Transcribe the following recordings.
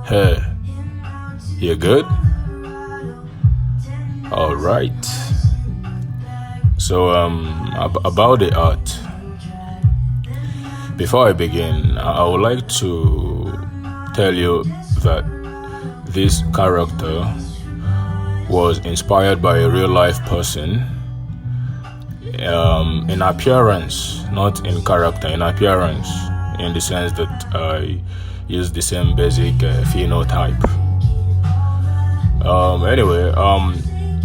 Hey, you good? All right. So, about the art. Before I begin, I would like to tell you that this character was inspired by a real life person. In appearance, not in character, in appearance, in the sense that I use the same basic phenotype. Anyway,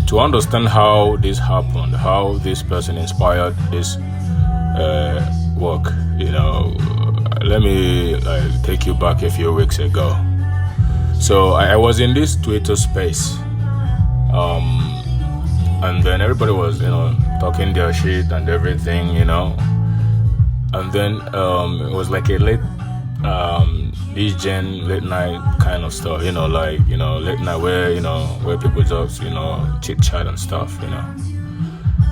to understand how this happened, how this person inspired this work, let me take you back a few weeks ago. So I was in this Twitter space, and then everybody was, talking their shit and everything, and then it was like a late late night kind of stuff, late night where people just, chit chat and stuff,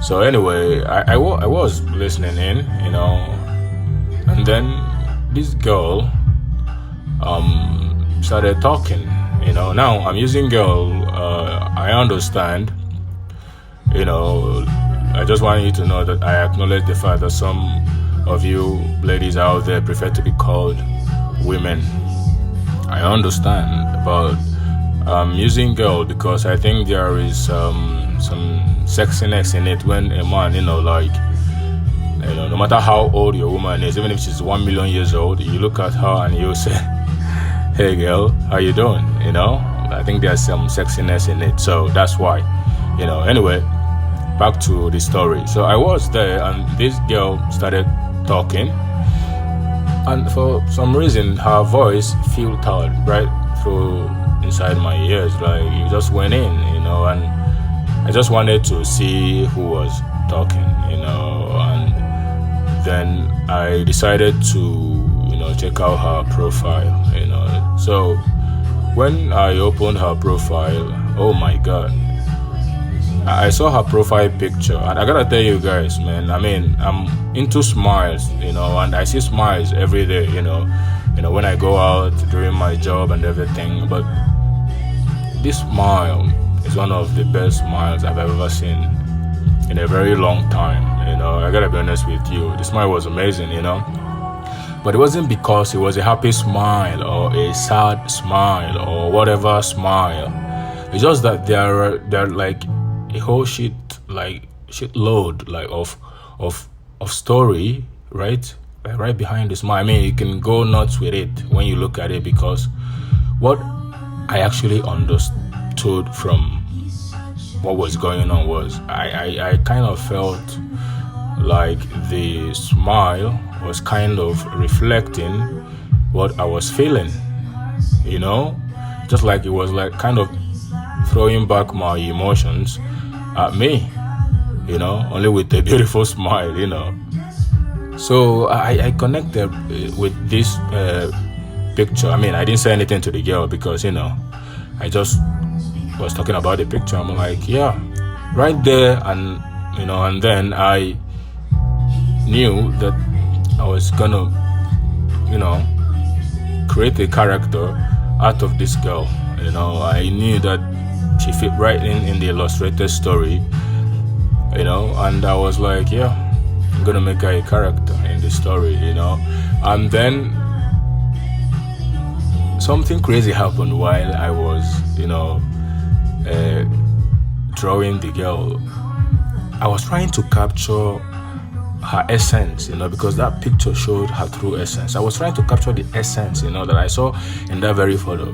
So anyway, I was listening in, and then this girl started talking, Now I'm using girl, I understand, I just want you to know that I acknowledge the fact that some of you ladies out there prefer to be called women. I understand, but I'm using girl because I think there is some sexiness in it when a man, no matter how old your woman is, even if she's 1 million years old, you look at her and you say, "Hey girl, how you doing?" I think there's some sexiness in it, so that's why. Anyway, back to the story. So I was there, and this girl started talking. And for some reason, her voice filtered right through inside my ears, like it just went in, and I just wanted to see who was talking, and then I decided to, check out her profile, So when I opened her profile, oh my God, I saw her profile picture, and I gotta tell you guys, man, I'm into smiles, and I see smiles every day, when I go out during my job and everything, but this smile is one of the best smiles I've ever seen in a very long time, I gotta be honest with you. The smile was amazing, but it wasn't because it was a happy smile or a sad smile or whatever smile. It's just that they're like a whole shitload of story, right behind the smile. You can go nuts with it when you look at it, because what I actually understood from what was going on was I kind of felt like the smile was kind of reflecting what I was feeling, just like it was like kind of throwing back my emotions at me, only with a beautiful smile, So I connected with this picture. I didn't say anything to the girl because, I just was talking about the picture. I'm like, yeah, right there. And, and then I knew that I was gonna, create a character out of this girl. I knew that she fit right in the illustrated story, and I was like, yeah, I'm gonna make her a character in the story, and then something crazy happened while I was, drawing the girl. I was trying to capture her essence, because that picture showed her true essence. I was trying to capture the essence, that I saw in that very photo,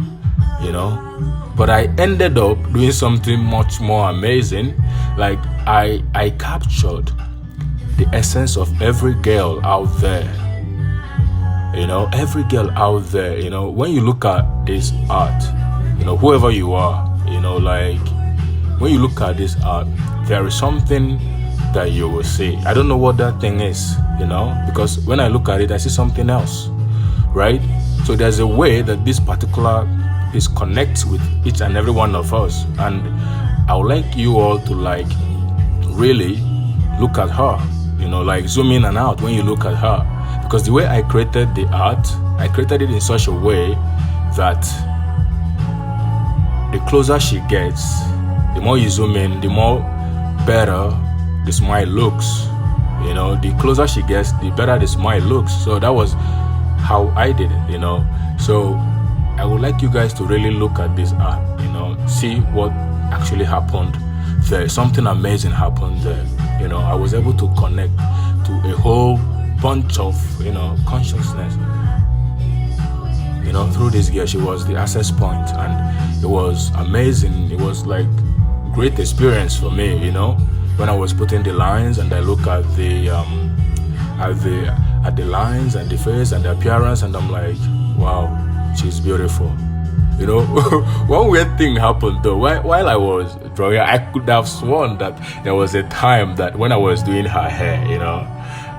But I ended up doing something much more amazing. Like I captured the essence of every girl out there. Every girl out there, when you look at this art, whoever you are, when you look at this art, there is something that you will see. I don't know what that thing is, because when I look at it, I see something else, right? So there's a way that this particular piece connects with each and every one of us, and I would like you all to really look at her, zoom in and out when you look at her. because the way I created the art, I created it in such a way that the closer she gets, the more you zoom in, the more better the smile looks. You know, the closer she gets, the better the smile looks. So that was how I did it, you know. So I would like you guys to really look at this art, you know, see what actually happened there. Something amazing happened there. You know, I was able to connect to a whole bunch of, you know, consciousness, you know, through this girl. She was the access point, and it was amazing. It was like great experience for me, you know, when I was putting the lines and I look at the lines and the face and the appearance, and I'm like, wow, she's beautiful. You know, one weird thing happened though. While I was drawing, I could have sworn that there was a time that when I was doing her hair, you know,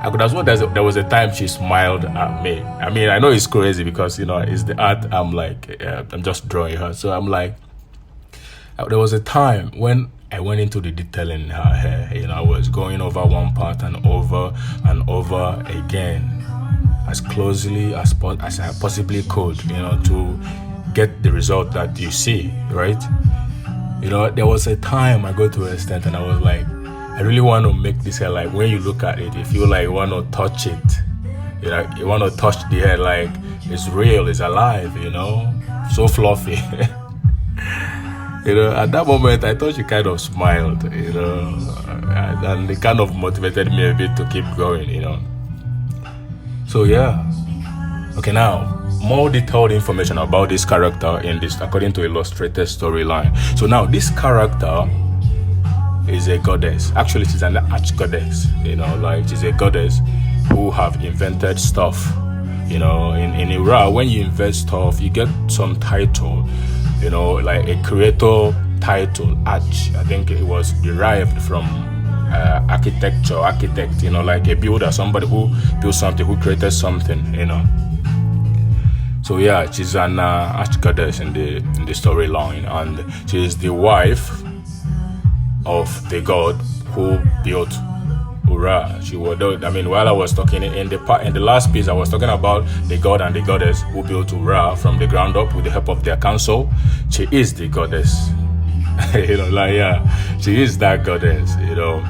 I could have sworn there was a time she smiled at me. I mean, I know it's crazy because, you know, it's the art. I'm like, I'm just drawing her. So I'm like, there was a time when I went into the detailing in her hair. You know, I was going over one part and over again, as closely as I possibly could, you know, to get the result that you see, right? You know, there was a time I got to an extent and I was like, I really want to make this hair, like when you look at it, you feel like you want to touch it. You know, you want to touch the hair like it's real, it's alive, you know, so fluffy. You know, at that moment, I thought she kind of smiled, you know, and it kind of motivated me a bit to keep going, you know. So yeah. Okay, now, more detailed information about this character in this, according to illustrated storyline. So now, this character is a goddess. Actually, she's an arch-goddess, you know, like she's a goddess who have invented stuff. You know, in Ura, when you invent stuff, you get some title, you know, like a creator title, arch. I think it was derived from architect, you know, like a builder, somebody who built something, who created something, you know. So yeah, she's an arch-goddess in the storyline, and she is the wife of the god who built Ura. She was, I mean, while I was talking in the last piece, I was talking about the god and the goddess who built Ura from the ground up with the help of their council. She is the goddess. You know, like, yeah, she is that goddess, you know,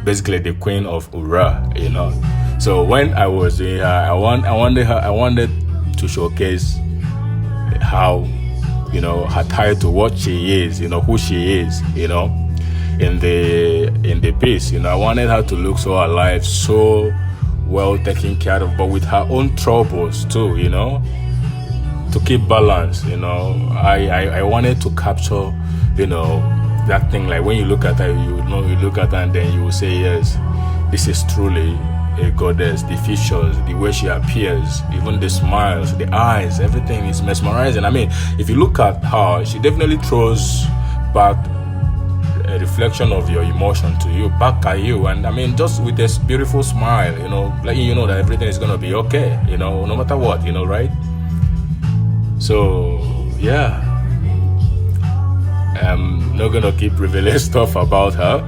basically the queen of Ura, you know. So when I was doing her, I wanted to showcase how, you know, her title, what she is, you know, who she is, you know, in the piece. You know, I wanted her to look so alive, so well taken care of, but with her own troubles too, you know, to keep balance, you know. I wanted to capture, you know, that thing, like when you look at her, you look at her and then you will say, yes, this is truly a goddess. The features, the way she appears, even the smiles, the eyes, everything is mesmerizing. I mean, if you look at her, she definitely throws back a reflection of your emotion to you, back at you. And I mean, just with this beautiful smile, you know, letting you know that everything is gonna be okay, you know, no matter what, you know, right? So yeah, I'm not gonna keep revealing stuff about her,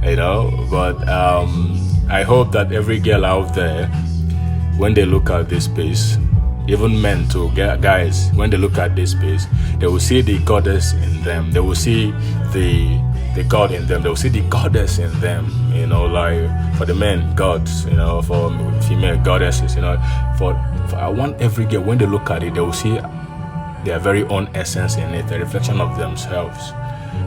you know, but I hope that every girl out there, when they look at this piece, even men too, guys, when they look at this piece, they will see the goddess in them. They will see the god in them. They will see the goddess in them. You know, like for the men, gods. You know, for female goddesses. You know, for I want every girl, when they look at it, they will see their very own essence in it, a reflection of themselves.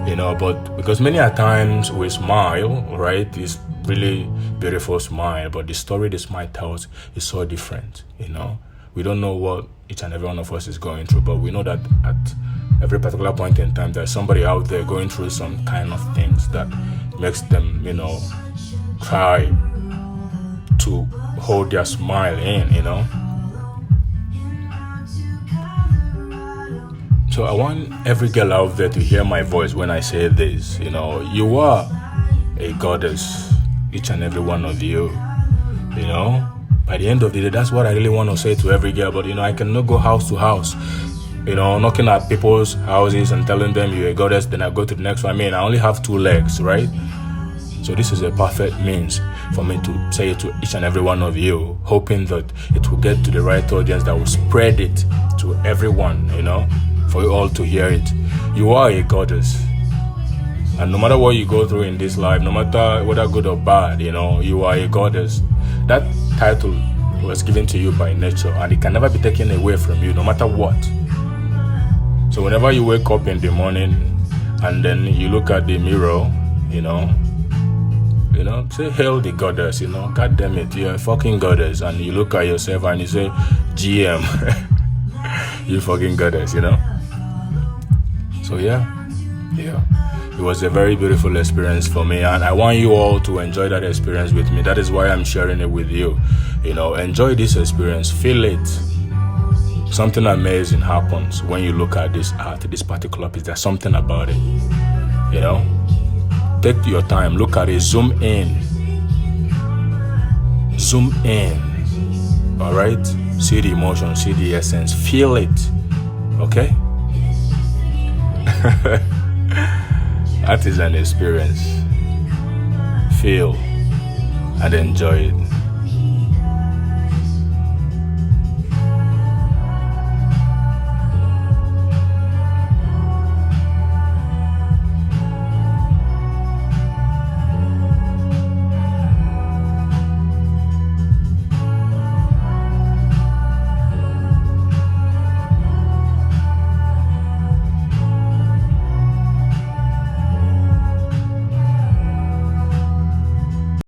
You know, but because many a times we smile, right? This really beautiful smile, but the story the smile tells is so different. You know, we don't know what each and every one of us is going through, but we know that at every particular point in time, there's somebody out there going through some kind of things that makes them, you know, try to hold their smile in, you know. So I want every girl out there to hear my voice when I say this. You know, you are a goddess, each and every one of you. You know, by the end of the day, that's what I really want to say to every girl. But you know, I cannot go house to house, you know, knocking at people's houses and telling them you're a goddess, then I go to the next one. I mean, I only have 2 legs, right? So this is a perfect means for me to say it to each and every one of you, hoping that it will get to the right audience that will spread it to everyone, for you all to hear it. You are a goddess. And no matter what you go through in this life, no matter whether good or bad, you are a goddess. That title was given to you by nature, and it can never be taken away from you, no matter what. So whenever you wake up in the morning and then you look at the mirror, say, hail the goddess, God damn it, you're a fucking goddess. And you look at yourself and you say, GM, you fucking goddess, So yeah. It was a very beautiful experience for me, and I want you all to enjoy that experience with me. That is why I'm sharing it with you. Enjoy this experience, feel it. Something amazing happens when you look at this art, this particular piece. There's something about it. Take your time, look at it, zoom in. All right? See the emotion, see the essence, feel it. Okay? That is an experience. Feel and enjoy it.